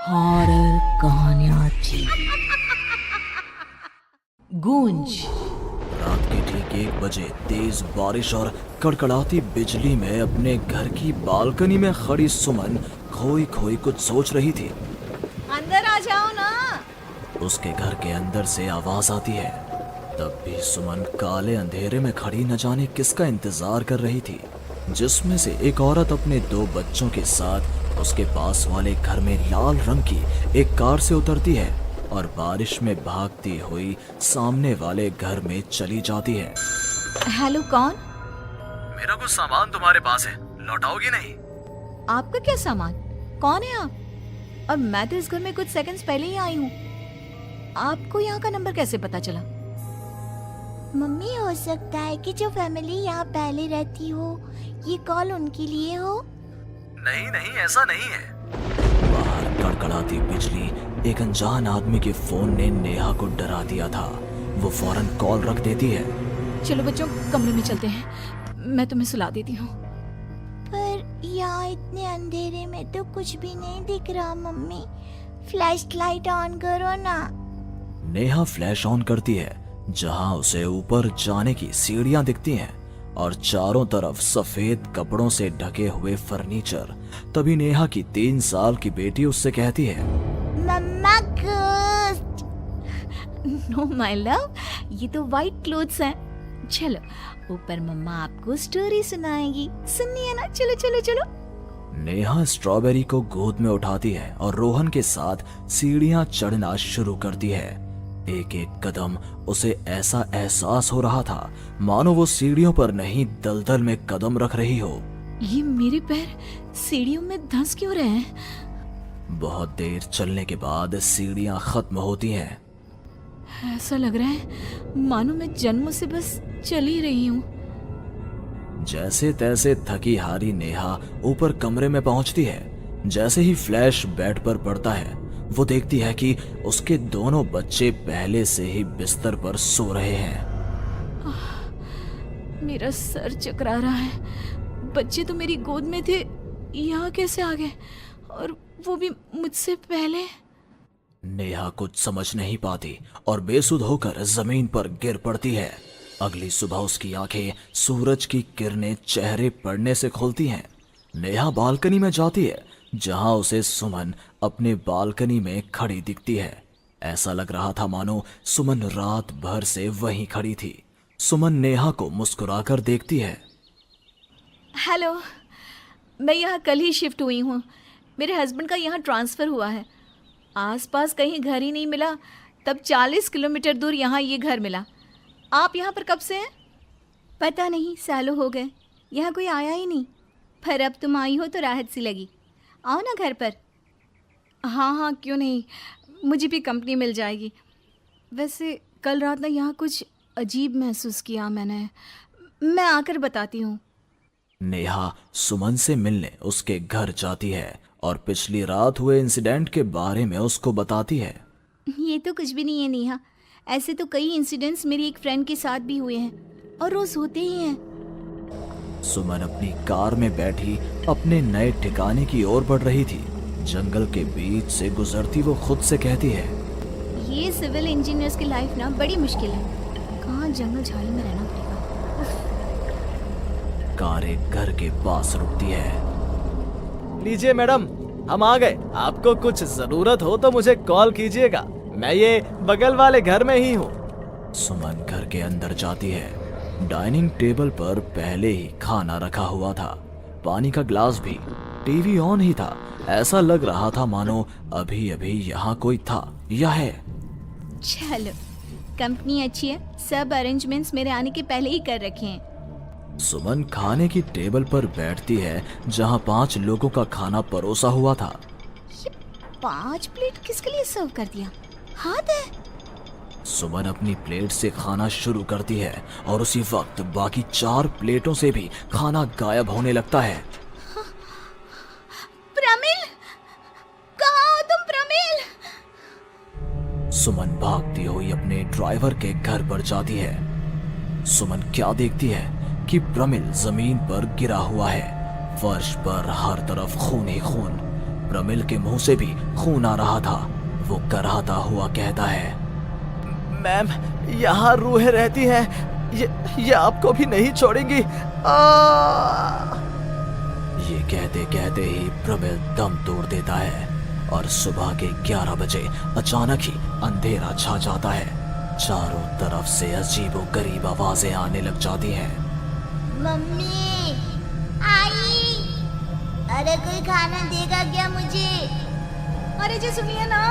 Horror कहानियाँ थी। गूंज। रात के ठीक 1 बजे तेज बारिश और कड़कड़ाती बिजली में अपने घर की बालकनी में खड़ी सुमन खोई खोई कुछ सोच रही थी। अंदर आ जाओ ना। उसके घर के अंदर से आवाज आती है। तब भी सुमन काले अंधेरे में खड़ी न जाने किसका इंतजार कर रही थी, जिसमें से एक औरत अपने 2 बच्चों के साथ उसके पास वाले घर में लाल रंग की एक कार से उतरती है और बारिश में भागती हुई सामने वाले घर में चली जाती है। हेलो, कौन? मेरा कुछ सामान तुम्हारे पास है, लौटाओगी नहीं? आपका क्या सामान? कौन है आप? और मैं तो इस घर में कुछ सेकंड्स पहले ही आई हूँ। आपको यहाँ का नंबर कैसे पता चला? मम्मी, हो सकता है कि जो फैमिली यहाँ पहले रहती हो ये कॉल उनके लिए हो। नहीं नहीं, ऐसा नहीं है। बाहर कड़कड़ाती बिजली एक अनजान आदमी के फोन ने नेहा को डरा दिया था। वो फौरन कॉल रख देती है। चलो बच्चों, कमरे में चलते हैं, मैं तुम्हें सुला देती हूँ। पर यहाँ इतने अंधेरे में तो कुछ भी नहीं दिख रहा। मम्मी, फ्लैश लाइट ऑन करो ना। नेहा फ्लैश ऑन करती है, जहां उसे ऊपर जाने की सीढ़ियां दिखती हैं और चारों तरफ सफेद कपड़ों से ढके हुए फर्नीचर। तभी नेहा की 3 साल की बेटी उससे कहती है, मम्मा घोस्ट। नो माय लव, ये तो वाइट क्लोथ्स हैं। चलो ऊपर, मम्मा आपको स्टोरी सुनाएगी। सुननी है ना? चलो चलो चलो। नेहा स्ट्रॉबेरी को गोद में उठाती है और रोहन के साथ सीढ़ियां चढ़ना शुरू करती है। एक एक कदम उसे ऐसा एहसास हो रहा था मानो वो सीढ़ियों पर नहीं दलदल में कदम रख रही हो। ये मेरे पैर सीढ़ियों में धंस क्यों रहे हैं? बहुत देर चलने के बाद सीढ़ियां खत्म होती हैं। ऐसा लग रहा है मानो मैं जन्म से बस चल ही रही हूँ। जैसे तैसे थकी हारी नेहा ऊपर कमरे में पहुंचती है। जैसे ही फ्लैश बेड पर पड़ता है, वो देखती है कि उसके दोनों बच्चे पहले से ही बिस्तर पर सो रहे हैं। मेरा सर चकरा रहा है। बच्चे तो मेरी गोद में थे, यहाँ कैसे आ गए? और वो भी मुझसे पहले। नेहा कुछ समझ नहीं पाती और बेसुध होकर जमीन पर गिर पड़ती है। अगली सुबह उसकी आंखें सूरज की किरणें चेहरे पड़ने से खुलती हैं। नेहा बालकनी में जाती है, जहां उसे सुमन अपने बालकनी में खड़ी दिखती है। ऐसा लग रहा था मानो सुमन रात भर से वहीं खड़ी थी। सुमन नेहा को मुस्कुराकर देखती है। हेलो, मैं यहाँ कल ही शिफ्ट हुई हूँ। मेरे हस्बैंड का यहाँ ट्रांसफ़र हुआ है। आसपास कहीं घर ही नहीं मिला, तब 40 किलोमीटर दूर यहाँ ये घर मिला। आप यहाँ पर कब से हैं? पता नहीं, सालों हो गए, यहाँ कोई आया ही नहीं। पर अब तुम आई हो तो राहत सी लगी। आओ ना घर पर। हाँ हाँ, क्यों नहीं, मुझे भी कंपनी मिल जाएगी। वैसे कल रात ना यहाँ कुछ अजीब महसूस किया मैंने। मैं आकर बताती हूँ। नेहा सुमन से मिलने उसके घर जाती है और पिछली रात हुए इंसिडेंट के बारे में उसको बताती है। ये तो कुछ भी नहीं है नेहा। ऐसे तो कई इंसिडेंट्स मेरी एक फ्रेंड के साथ भी हुए हैं और रोज होते ही हैं। सुमन अपनी कार में बैठी अपने नए ठिकाने की ओर बढ़ रही थी। जंगल के बीच से गुजरती वो खुद से कहती है, ये सिविल इंजीनियर्स की लाइफ ना बड़ी मुश्किल है। कहाँ जंगल झाड़ी में रहना पड़ेगा। कार एक घर के पास रुकती है। लीजिए मैडम, हम आ गए। आपको कुछ जरूरत हो तो मुझे कॉल कीजिएगा, मैं ये बगल वाले घर में ही हूँ। सुमन घर के अंदर जाती है। डाइनिंग टेबल पर पहले ही खाना रखा हुआ था, पानी का ग्लास भी, टीवी ऑन ही था। ऐसा लग रहा था मानो अभी अभी यहाँ कोई था या है। चलो, कंपनी अच्छी है, सब अरेंजमेंट्स मेरे आने के पहले ही कर रखे हैं। सुमन खाने की टेबल पर बैठती है, जहाँ 5 लोगों का खाना परोसा हुआ था। ये 5 प्लेट किसके लिए सर्व कर दिया? हाथ है। सुमन अपनी प्लेट से खाना शुरू करती है और उसी वक्त बाकी 4 प्लेटों से भी खाना गायब होने लगता है। प्रमिल, कहाँ हो तुम प्रमिल? सुमन भागती हुई अपने ड्राइवर के घर पर जाती है। सुमन क्या देखती है कि प्रमिल जमीन पर गिरा हुआ है। फर्श पर हर तरफ खून ही खून। प्रमिल के मुंह से भी खून आ रहा था। वो कराहता हुआ कहता है, मैम, यहाँ रूहें रहती हैं, ये आपको भी नहीं छोड़ेंगी। ये कहते कहते ही प्रमिल दम तोड़ देता है और सुबह के 11 बजे अचानक ही अंधेरा छा जाता है। चारों तरफ से अजीबो गरीब आवाजें आने लग जाती हैं। मम्मी, आई, अरे कोई खाना देगा क्या मुझे? अरे जी सुनिए ना,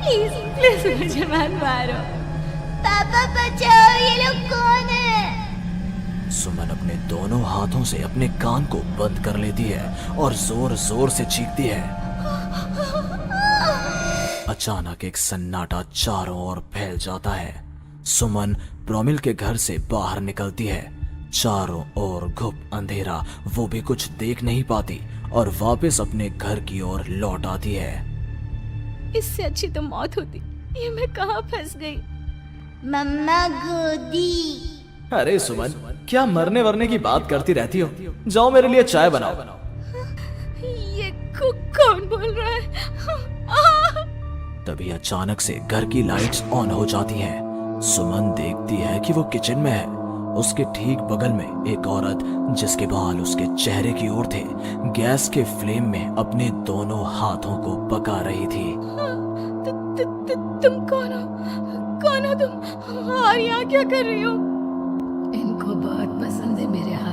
प्लीज प्लीज मुझे मत मारो। पापा बचाओ, ये लोग कौन है? सुमन अपने दोनों हाथों से अपने कान को बंद कर लेती है और जोर जोर से चीखती है। अचानक एक सन्नाटा चारों ओर फैल जाता है। सुमन प्रमिल के घर से बाहर निकलती है। चारों ओर घुप अंधेरा, वो भी कुछ देख नहीं पाती और वापस अपने घर की ओर लौट आती है। इससे अच्छी तो मौत होती, ये मैं कहाँ फंस गई। मम्मा गोदी। अरे सुमन, क्या मरने वरने की बात करती रहती हो? जाओ मेरे लिए चाय बनाओ। ये कौन बोल रहा है? तभी अचानक से घर की लाइट्स ऑन हो जाती हैं। सुमन देखती है कि वो किचन में है। उसके ठीक बगल में एक औरत, जिसके बाल उसके चेहरे की ओर थे, गैस के फ्लेम में अपने दोनों हाथों को पका रही थी। तुम कौन हो? कौन हो तुम? और यहाँ क्या कर रही हो? इनको बहुत पसंद है मेरे हाथ